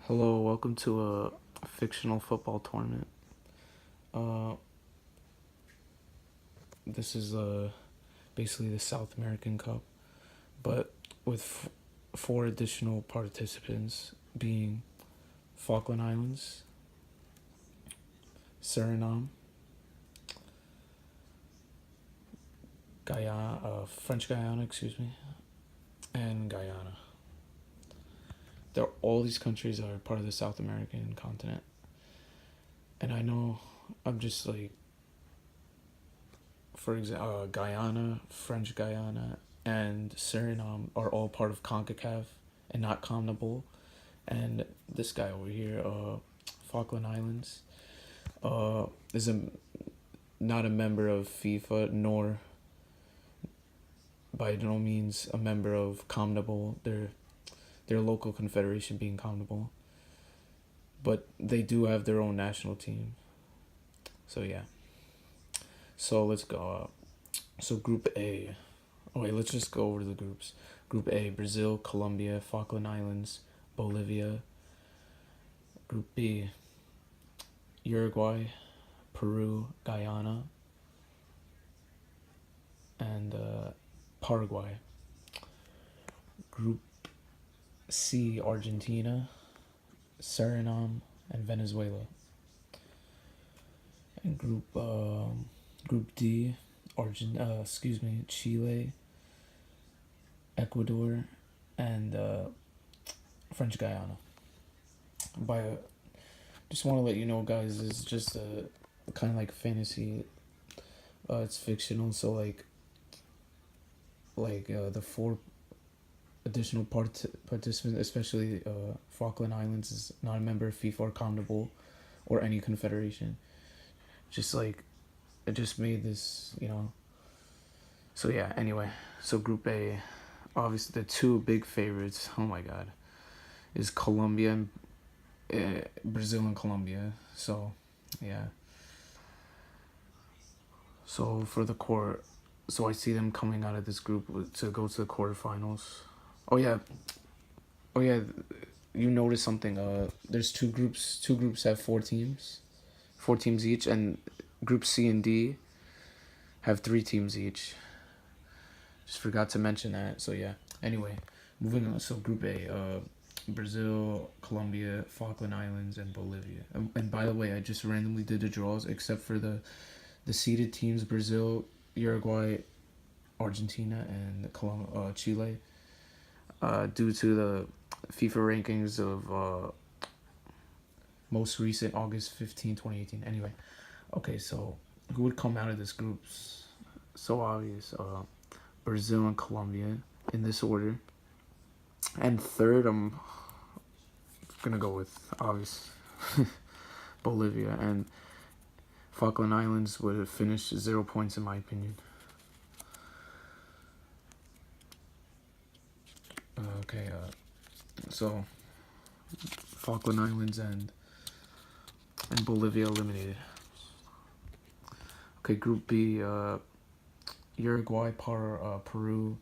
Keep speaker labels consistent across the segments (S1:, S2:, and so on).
S1: Hello, welcome to a fictional football tournament. Uh, this is basically the South American Cup, but with four additional participants being Falkland Islands, Suriname, Guyana, French Guyana, excuse me, and Guyana. All these countries are part of the South American continent, and I know I'm just like, for example, Guyana, French Guyana, and Suriname are all part of CONCACAF and not CONMEBOL. And this guy over here, Falkland Islands, is not a member of FIFA nor by no means a member of CONMEBOL. Their local confederation being CONMEBOL, but they do have their own national team. So yeah. So let's go. So Group A. Oh wait, let's just go over the groups. Group A: Brazil, Colombia, Falkland Islands, Bolivia. Group B: Uruguay, Peru, Guyana, and Paraguay. Group C: Argentina, Suriname, and Venezuela. And Group D: Chile, Ecuador, and French Guyana. Just want to let you know, guys, it's just a kind of like fantasy. It's fictional, so the four additional participants, especially Falkland Islands, is not a member of FIFA or CONMEBOL or any confederation. Just like it just made this. So yeah. Anyway, so Group A, obviously the two big favorites. Oh my God, is Colombia and Brazil and Colombia. So yeah. So for the so I see them coming out of this group to go to the quarterfinals. Oh yeah. You notice something? There's two groups. Two groups have four teams each, and Group C and D have 3 teams each. Just forgot to mention that. So yeah. Anyway, moving on. So Group A: Brazil, Colombia, Falkland Islands, and Bolivia. And by the way, I just randomly did the draws except for the seeded teams: Brazil, Uruguay, Argentina, and Chile. Due to the FIFA rankings of most recent August 15, 2018. Anyway, okay, so who would come out of this group? So obvious. Brazil and Colombia in this order. And third, I'm gonna go with obvious Bolivia, and Falkland Islands would have finished 0 points in my opinion. Okay, so Falkland Islands and Bolivia eliminated. Okay, Group B: Uruguay, Peru,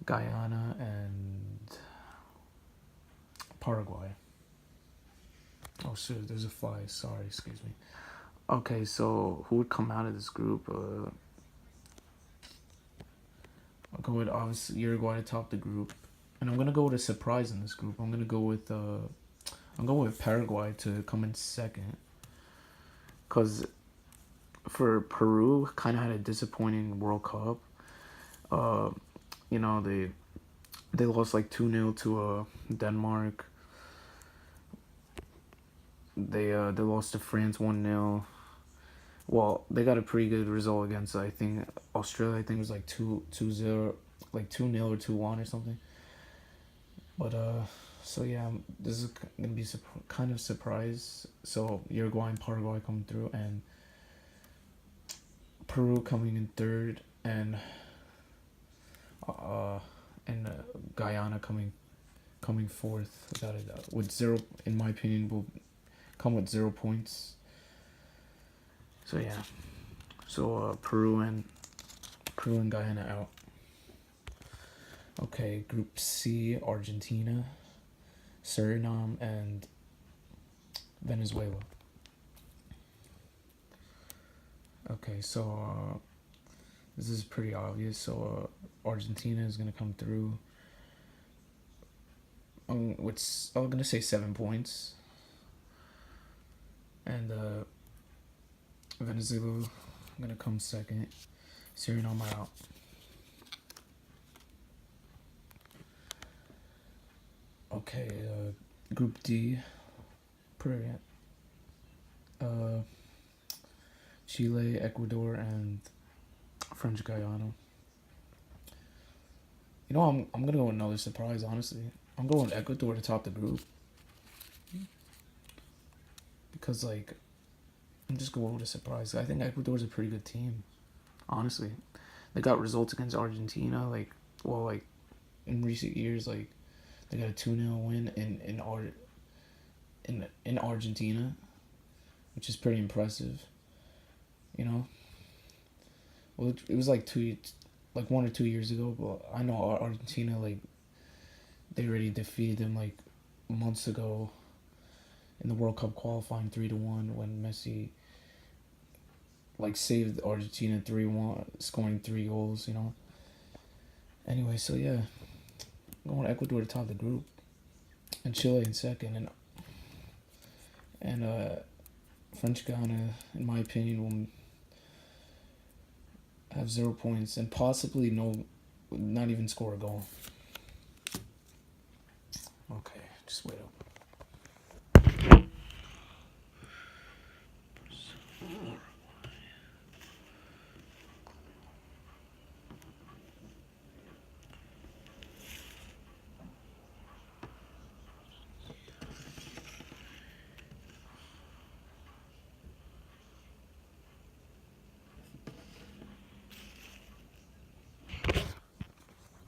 S1: Guyana, and Paraguay. Oh shit, there's a fly. Sorry, excuse me. Okay, so who would come out of this group? I'll go with obviously Uruguay to top the group, and I'm gonna go with a surprise in this group. I'm gonna go with Paraguay to come in second, cause for Peru kind of had a disappointing World Cup. They lost like 2-0 to Denmark. They lost to France 1-0. Well, they got a pretty good result against, I think, Australia. I think it was like 2-0, like 2-0 or 2-1 or something. But so yeah, this is gonna be kind of surprise. So Uruguay and Paraguay coming through, and Peru coming in third, and Guyana coming fourth. Without a doubt, with 0, in my opinion, will come with 0 points. So yeah, so Peru and Guyana out. Okay, Group C: Argentina, Suriname, and Venezuela. Okay, so this is pretty obvious. So Argentina is gonna come through. I'm gonna say 7 points, and Venezuela gonna come second. Suriname out. Okay, Group D, pretty. Chile, Ecuador, and French Guyana. You know, I'm gonna go with another surprise. Honestly, I'm going with Ecuador to top the group because like I'm just going with a surprise. I think Ecuador's a pretty good team. Honestly, they got results against Argentina. Like in recent years, like they got a 2-0 win in Argentina, which is pretty impressive. You know, well it was like 1 or 2 years ago, but I know Argentina, like they already defeated them like months ago in the World Cup qualifying 3-1 when Messi like saved Argentina 3-1, scoring 3 goals. You know. Anyway, so yeah, I'm going Ecuador to top the group, and Chile in second, and French Guyana, in my opinion, will have 0 points and possibly not even score a goal. Okay, just wait up.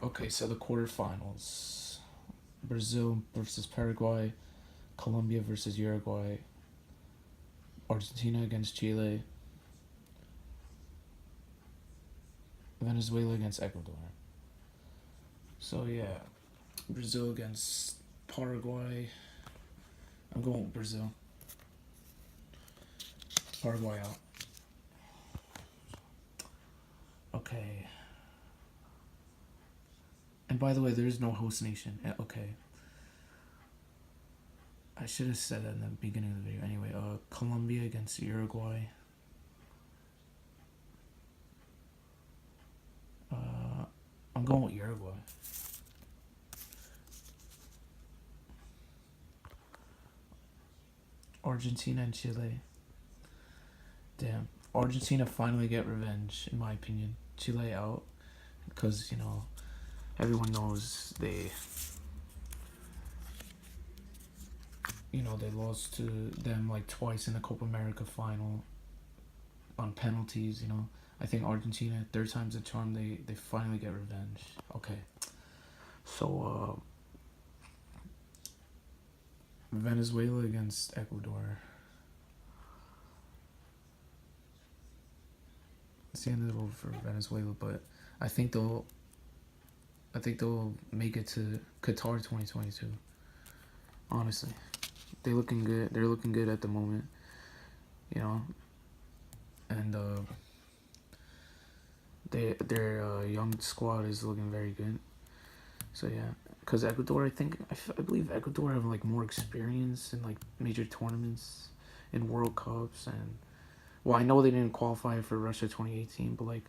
S1: Okay, so the quarterfinals: Brazil versus Paraguay, Colombia versus Uruguay, Argentina against Chile, Venezuela against Ecuador. So yeah, Brazil against Paraguay. I'm going with Brazil. Paraguay out. Okay. And by the way, there is no host nation. Okay. I should have said that in the beginning of the video. Anyway, Colombia against Uruguay. I'm going with Uruguay. Argentina and Chile. Damn. Argentina finally get revenge, in my opinion. Chile out. Because, you know, everyone knows they lost to them like twice in the Copa America final on penalties, you know. I think Argentina, 3rd time's a charm, they finally get revenge. Okay. So, Venezuela against Ecuador. It's the end of the road for Venezuela, but I think they'll make it to Qatar 2022. Honestly, they're looking good. They're looking good at the moment, you know. And their young squad is looking very good. So yeah, because Ecuador, I believe Ecuador have like more experience in like major tournaments, in World Cups, and well, I know they didn't qualify for Russia 2018, but like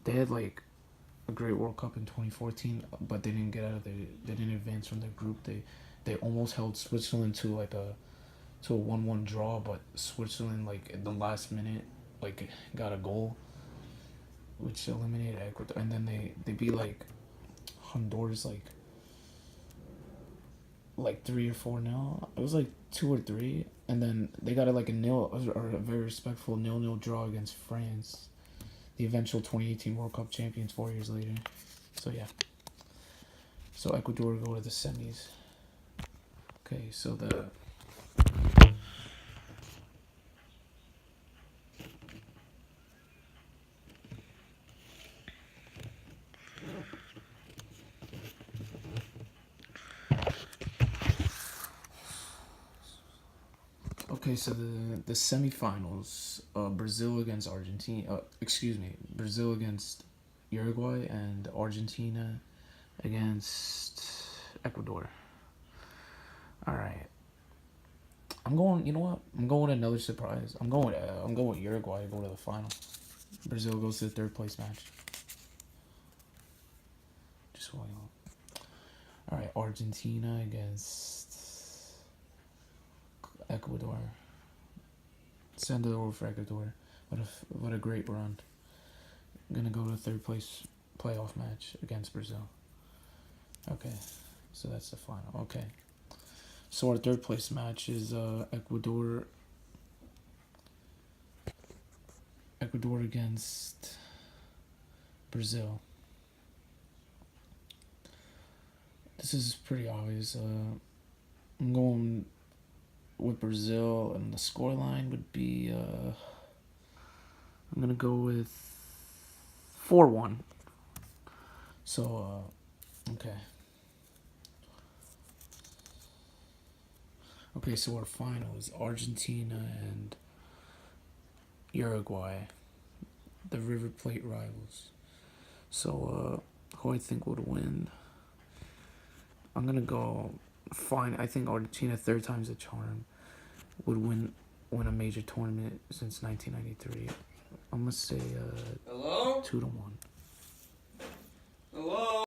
S1: they had like a great World Cup in 2014, but they didn't get out of they didn't advance from their group. They almost held Switzerland to a 1-1 draw, but Switzerland like at the last minute like got a goal, which eliminated Ecuador, and then they beat like Honduras like 3 or 4 now. It was like 2 or 3, and then they got a 0 or a very respectful 0-0 draw against France, the eventual 2018 World Cup champions 4 years later. So yeah. So Ecuador go to the semis. Okay, so the Okay, so the semifinals, Brazil against Argentina. Brazil against Uruguay and Argentina against Ecuador. All right. I'm going. You know what? I'm going with another surprise. I'm going with Uruguay to go to the final. Brazil goes to the third place match. Just so you know. All right, Argentina against Ecuador. Send it over for Ecuador. What a great run. I'm gonna go to the third place playoff match against Brazil. Okay, so that's the final. Okay, so our third place match is Ecuador against Brazil. This is pretty obvious. I'm going with Brazil, and the scoreline would be. I'm gonna go with 4-1. So, okay. Okay, so our final is Argentina and Uruguay, the River Plate rivals. So, who I think would win? I'm gonna go fine. I think Argentina, third time's a charm, would win a major tournament since 1993. I'm gonna say
S2: Hello?
S1: 2-1.
S2: Hello?